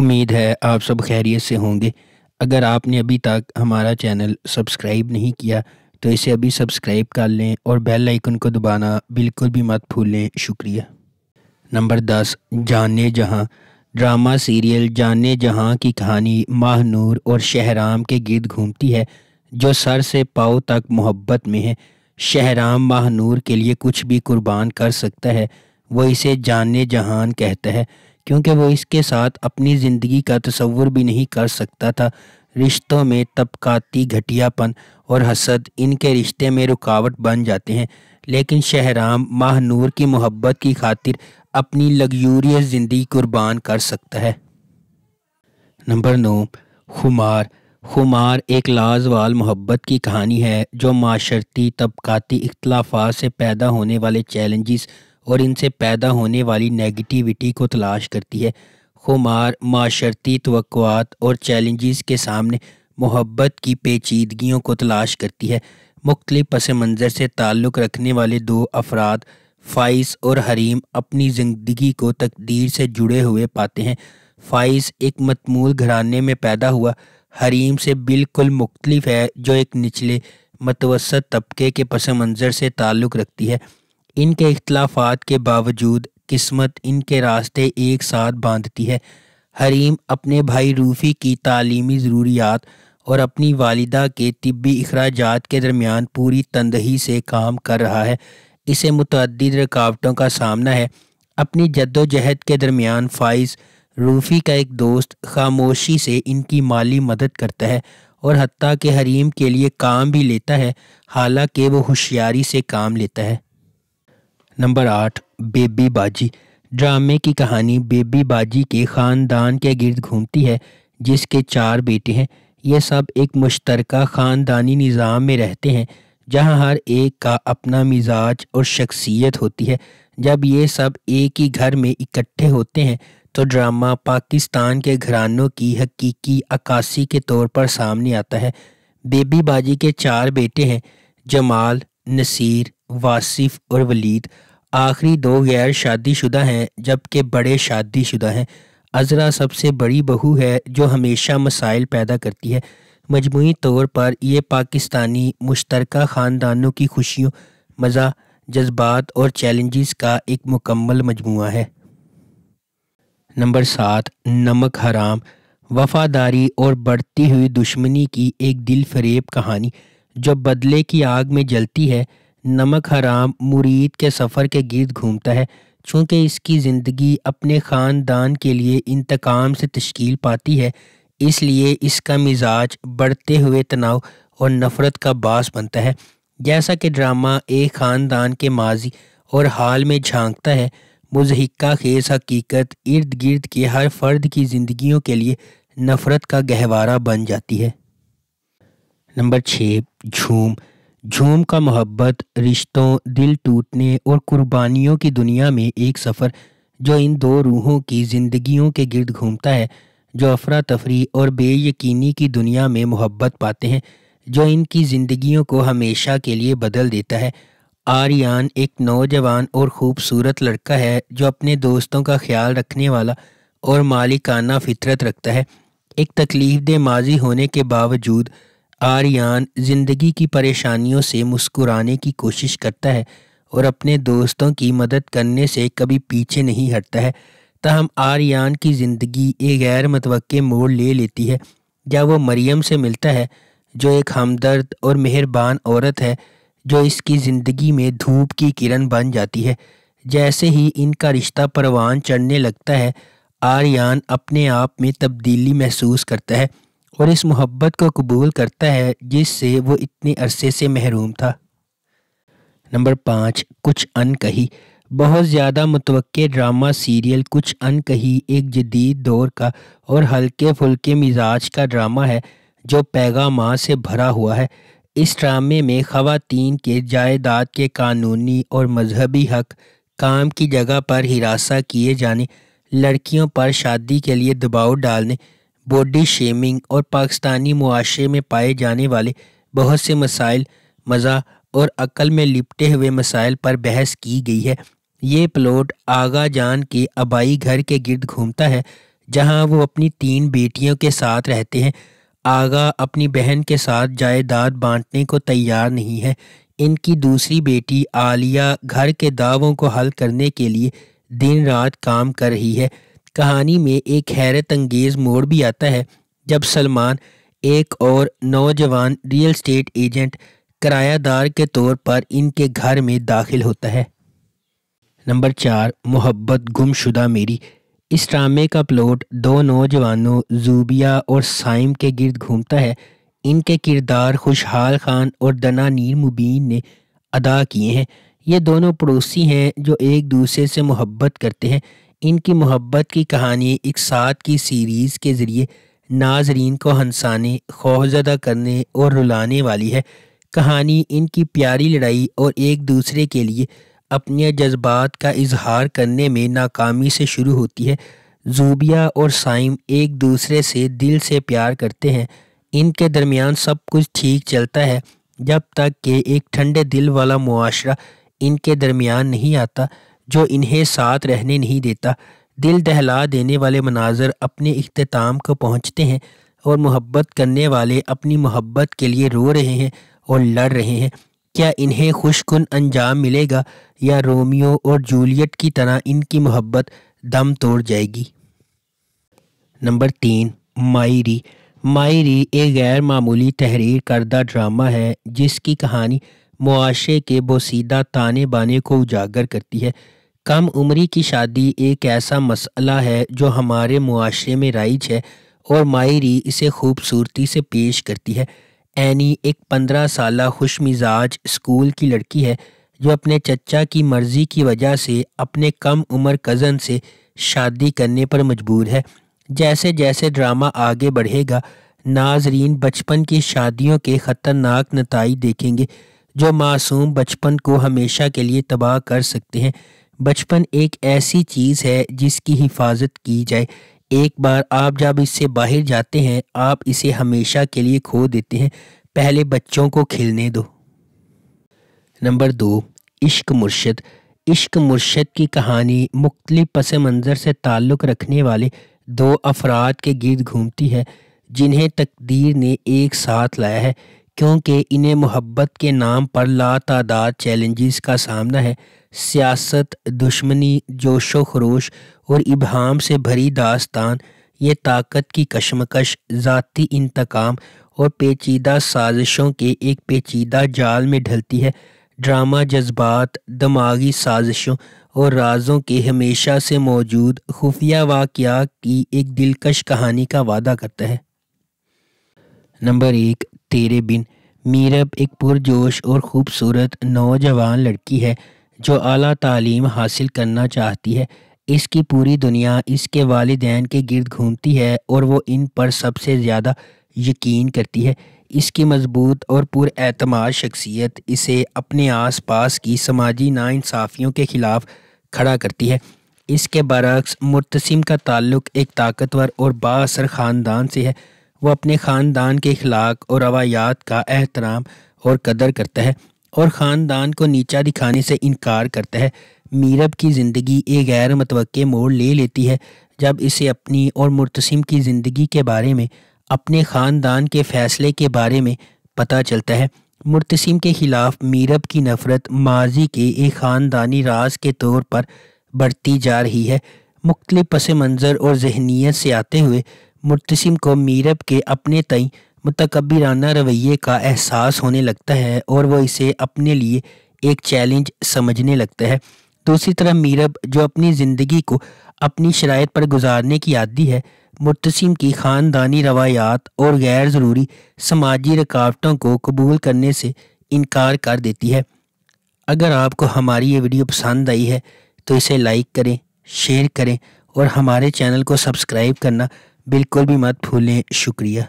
امید ہے آپ سب خیریت سے ہوں گے۔ اگر آپ نے ابھی تک ہمارا چینل سبسکرائب نہیں کیا تو اسے ابھی سبسکرائب کر لیں اور بیل آئیکن کو دبانا بالکل بھی مت بھولیں۔ شکریہ۔ نمبر 10، جانے جہاں۔ ڈرامہ سیریل جانے جہاں کی کہانی ماہ نور اور شہرام کے گرد گھومتی ہے، جو سر سے پاؤں تک محبت میں ہے۔ شہرام ماہ نور کے لیے کچھ بھی قربان کر سکتا ہے۔ وہ اسے جانے جہان کہتا ہے کیونکہ وہ اس کے ساتھ اپنی زندگی کا تصور بھی نہیں کر سکتا تھا۔ رشتوں میں طبقاتی گھٹیا پن اور حسد ان کے رشتے میں رکاوٹ بن جاتے ہیں، لیکن شہرام ماہ نور کی محبت کی خاطر اپنی لگژریس زندگی قربان کر سکتا ہے۔ نمبر 9، خمار۔ خمار ایک لازوال محبت کی کہانی ہے جو معاشرتی طبقاتی اختلافات سے پیدا ہونے والے چیلنجز اور ان سے پیدا ہونے والی نیگیٹیوٹی کو تلاش کرتی ہے۔ خمار معاشرتی توقعات اور چیلنجز کے سامنے محبت کی پیچیدگیوں کو تلاش کرتی ہے۔ مختلف پس منظر سے تعلق رکھنے والے دو افراد، فائز اور حریم، اپنی زندگی کو تقدیر سے جڑے ہوئے پاتے ہیں۔ فائز ایک متمول گھرانے میں پیدا ہوا، حریم سے بالکل مختلف ہے جو ایک نچلے متوسط طبقے کے پس منظر سے تعلق رکھتی ہے۔ ان کے اختلافات کے باوجود قسمت ان کے راستے ایک ساتھ باندھتی ہے۔ حریم اپنے بھائی روفی کی تعلیمی ضروریات اور اپنی والدہ کے طبی اخراجات کے درمیان پوری تندہی سے کام کر رہا ہے۔ اسے متعدد رکاوٹوں کا سامنا ہے۔ اپنی جدوجہد کے درمیان فائز، روفی کا ایک دوست، خاموشی سے ان کی مالی مدد کرتا ہے اور حتیٰ کہ حریم کے لیے کام بھی لیتا ہے، حالانکہ وہ ہوشیاری سے کام لیتا ہے۔ نمبر 8، بیبی باجی۔ ڈرامے کی کہانی بیبی باجی کے خاندان کے گرد گھومتی ہے، جس کے 4 بیٹے ہیں۔ یہ سب ایک مشترکہ خاندانی نظام میں رہتے ہیں جہاں ہر ایک کا اپنا مزاج اور شخصیت ہوتی ہے۔ جب یہ سب ایک ہی گھر میں اکٹھے ہوتے ہیں تو ڈرامہ پاکستان کے گھرانوں کی حقیقی عکاسی کے طور پر سامنے آتا ہے۔ بیبی باجی کے 4 بیٹے ہیں، جمال، نصیر، واصف اور ولید۔ آخری 2 غیر شادی شدہ ہیں جبکہ بڑے شادی شدہ ہیں۔ عذرا سب سے بڑی بہو ہے جو ہمیشہ مسائل پیدا کرتی ہے۔ مجموعی طور پر یہ پاکستانی مشترکہ خاندانوں کی خوشیوں، مزہ، جذبات اور چیلنجز کا ایک مکمل مجموعہ ہے۔ نمبر 7، نمک حرام۔ وفاداری اور بڑھتی ہوئی دشمنی کی ایک دل فریب کہانی جو بدلے کی آگ میں جلتی ہے۔ نمک حرام مرید کے سفر کے گرد گھومتا ہے۔ چونکہ اس کی زندگی اپنے خاندان کے لیے انتقام سے تشکیل پاتی ہے، اس لیے اس کا مزاج بڑھتے ہوئے تناؤ اور نفرت کا باعث بنتا ہے۔ جیسا کہ ڈرامہ ایک خاندان کے ماضی اور حال میں جھانکتا ہے، مضحکہ خیز حقیقت ارد گرد کے ہر فرد کی زندگیوں کے لیے نفرت کا گہوارہ بن جاتی ہے۔ نمبر 6، جھوم۔ جھوم کا محبت، رشتوں، دل ٹوٹنے اور قربانیوں کی دنیا میں ایک سفر جو ان 2 روحوں کی زندگیوں کے گرد گھومتا ہے، جو افراتفری اور بے یقینی کی دنیا میں محبت پاتے ہیں، جو ان کی زندگیوں کو ہمیشہ کے لیے بدل دیتا ہے۔ آریان ایک نوجوان اور خوبصورت لڑکا ہے جو اپنے دوستوں کا خیال رکھنے والا اور مالکانہ فطرت رکھتا ہے۔ ایک تکلیف دہ ماضی ہونے کے باوجود آریان زندگی کی پریشانیوں سے مسکرانے کی کوشش کرتا ہے اور اپنے دوستوں کی مدد کرنے سے کبھی پیچھے نہیں ہٹتا ہے۔ تاہم آریان کی زندگی ایک غیر متوقع موڑ لے لیتی ہے جب وہ مریم سے ملتا ہے، جو ایک ہمدرد اور مہربان عورت ہے جو اس کی زندگی میں دھوپ کی کرن بن جاتی ہے۔ جیسے ہی ان کا رشتہ پروان چڑھنے لگتا ہے، آریان اپنے آپ میں تبدیلی محسوس کرتا ہے اور اس محبت کو قبول کرتا ہے جس سے وہ اتنے عرصے سے محروم تھا۔ نمبر 5، کچھ ان کہی۔ بہت زیادہ متوقع ڈرامہ سیریل کچھ ان کہی ایک جدید دور کا اور ہلکے پھلکے مزاج کا ڈرامہ ہے جو پیغامات سے بھرا ہوا ہے۔ اس ڈرامے میں خواتین کے جائیداد کے قانونی اور مذہبی حق، کام کی جگہ پر ہراساں کیے جانے، لڑکیوں پر شادی کے لیے دباؤ ڈالنے، باڈی شیمنگ اور پاکستانی معاشرے میں پائے جانے والے بہت سے مسائل، مزہ اور عقل میں لپٹے ہوئے مسائل پر بحث کی گئی ہے۔ یہ پلاٹ آغا جان کے آبائی گھر کے گرد گھومتا ہے جہاں وہ اپنی 3 بیٹیوں کے ساتھ رہتے ہیں۔ آغا اپنی بہن کے ساتھ جائیداد بانٹنے کو تیار نہیں ہے۔ ان کی دوسری بیٹی عالیہ گھر کے دعووں کو حل کرنے کے لیے دن رات کام کر رہی ہے۔ کہانی میں ایک حیرت انگیز موڑ بھی آتا ہے جب سلمان، ایک اور نوجوان ریئل اسٹیٹ ایجنٹ، کرایہ دار کے طور پر ان کے گھر میں داخل ہوتا ہے۔ نمبر 4، محبت گم شدہ میری۔ اس ڈرامے کا پلاٹ 2 نوجوانوں زوبیہ اور سائم کے گرد گھومتا ہے۔ ان کے کردار خوشحال خان اور دنانیر مبین نے ادا کیے ہیں۔ یہ دونوں پڑوسی ہیں جو ایک دوسرے سے محبت کرتے ہیں۔ ان کی محبت کی کہانی ایک 7 کی سیریز کے ذریعے ناظرین کو ہنسانے، خوفزدہ کرنے اور رلانے والی ہے۔ کہانی ان کی پیاری لڑائی اور ایک دوسرے کے لیے اپنے جذبات کا اظہار کرنے میں ناکامی سے شروع ہوتی ہے۔ زوبیہ اور سائم ایک دوسرے سے دل سے پیار کرتے ہیں۔ ان کے درمیان سب کچھ ٹھیک چلتا ہے جب تک کہ ایک ٹھنڈے دل والا معاشرہ ان کے درمیان نہیں آتا جو انہیں ساتھ رہنے نہیں دیتا۔ دل دہلا دینے والے مناظر اپنے اختتام کو پہنچتے ہیں اور محبت کرنے والے اپنی محبت کے لیے رو رہے ہیں اور لڑ رہے ہیں۔ کیا انہیں خوش کن انجام ملے گا یا رومیو اور جولیٹ کی طرح ان کی محبت دم توڑ جائے گی؟ نمبر 3، مائری۔ مائری ایک غیر معمولی تحریر کردہ ڈرامہ ہے جس کی کہانی معاشرے کے بوسیدہ تانے بانے کو اجاگر کرتی ہے۔ کم عمری کی شادی ایک ایسا مسئلہ ہے جو ہمارے معاشرے میں رائج ہے اور مائری اسے خوبصورتی سے پیش کرتی ہے۔ اینی ایک 15 سالہ خوش مزاج اسکول کی لڑکی ہے جو اپنے چچا کی مرضی کی وجہ سے اپنے کم عمر کزن سے شادی کرنے پر مجبور ہے۔ جیسے جیسے ڈرامہ آگے بڑھے گا، ناظرین بچپن کی شادیوں کے خطرناک نتائج دیکھیں گے جو معصوم بچپن کو ہمیشہ کے لیے تباہ کر سکتے ہیں۔ بچپن ایک ایسی چیز ہے جس کی حفاظت کی جائے۔ ایک بار آپ جب اس سے باہر جاتے ہیں، آپ اسے ہمیشہ کے لیے کھو دیتے ہیں۔ پہلے بچوں کو کھیلنے دو۔ نمبر 2، عشق مرشد۔ عشق مرشد کی کہانی مختلف پس منظر سے تعلق رکھنے والے 2 افراد کے گرد گھومتی ہے جنہیں تقدیر نے ایک ساتھ لایا ہے کیونکہ انہیں محبت کے نام پر لاتعداد چیلنجز کا سامنا ہے۔ سیاست، دشمنی، جوش و خروش اور ابہام سے بھری داستان یہ طاقت کی کشمکش، ذاتی انتقام اور پیچیدہ سازشوں کے ایک پیچیدہ جال میں ڈھلتی ہے۔ ڈرامہ جذبات، دماغی سازشوں اور رازوں کے ہمیشہ سے موجود خفیہ واقعات کی ایک دلکش کہانی کا وعدہ کرتا ہے۔ نمبر 1، تیرے بن۔ میرب ایک پرجوش اور خوبصورت نوجوان لڑکی ہے جو اعلیٰ تعلیم حاصل کرنا چاہتی ہے۔ اس کی پوری دنیا اس کے والدین کے گرد گھومتی ہے اور وہ ان پر سب سے زیادہ یقین کرتی ہے۔ اس کی مضبوط اور پر اعتماد شخصیت اسے اپنے آس پاس کی سماجی ناانصافیوں کے خلاف کھڑا کرتی ہے۔ اس کے برعکس مرتسم کا تعلق ایک طاقتور اور بااثر خاندان سے ہے۔ وہ اپنے خاندان کے اخلاق اور روایات کا احترام اور قدر کرتا ہے اور خاندان کو نیچا دکھانے سے انکار کرتا ہے۔ میرب کی زندگی ایک غیر متوقع موڑ لے لیتی ہے جب اسے اپنی اور مرتسم کی زندگی کے بارے میں، اپنے خاندان کے فیصلے کے بارے میں پتہ چلتا ہے۔ مرتسم کے خلاف میرب کی نفرت ماضی کے ایک خاندانی راز کے طور پر بڑھتی جا رہی ہے۔ مختلف پس منظر اور ذہنیت سے آتے ہوئے مرتسم کو میرب کے اپنے تئیں متکبرانہ رویے کا احساس ہونے لگتا ہے اور وہ اسے اپنے لیے ایک چیلنج سمجھنے لگتا ہے۔ دوسری طرف میرب جو اپنی زندگی کو اپنی شرائط پر گزارنے کی عادی ہے، مرتسم کی خاندانی روایات اور غیر ضروری سماجی رکاوٹوں کو قبول کرنے سے انکار کر دیتی ہے۔ اگر آپ کو ہماری یہ ویڈیو پسند آئی ہے تو اسے لائک کریں، شیئر کریں اور ہمارے چینل کو سبسکرائب کرنا بالکل بھی مت بھولیں۔ شکریہ۔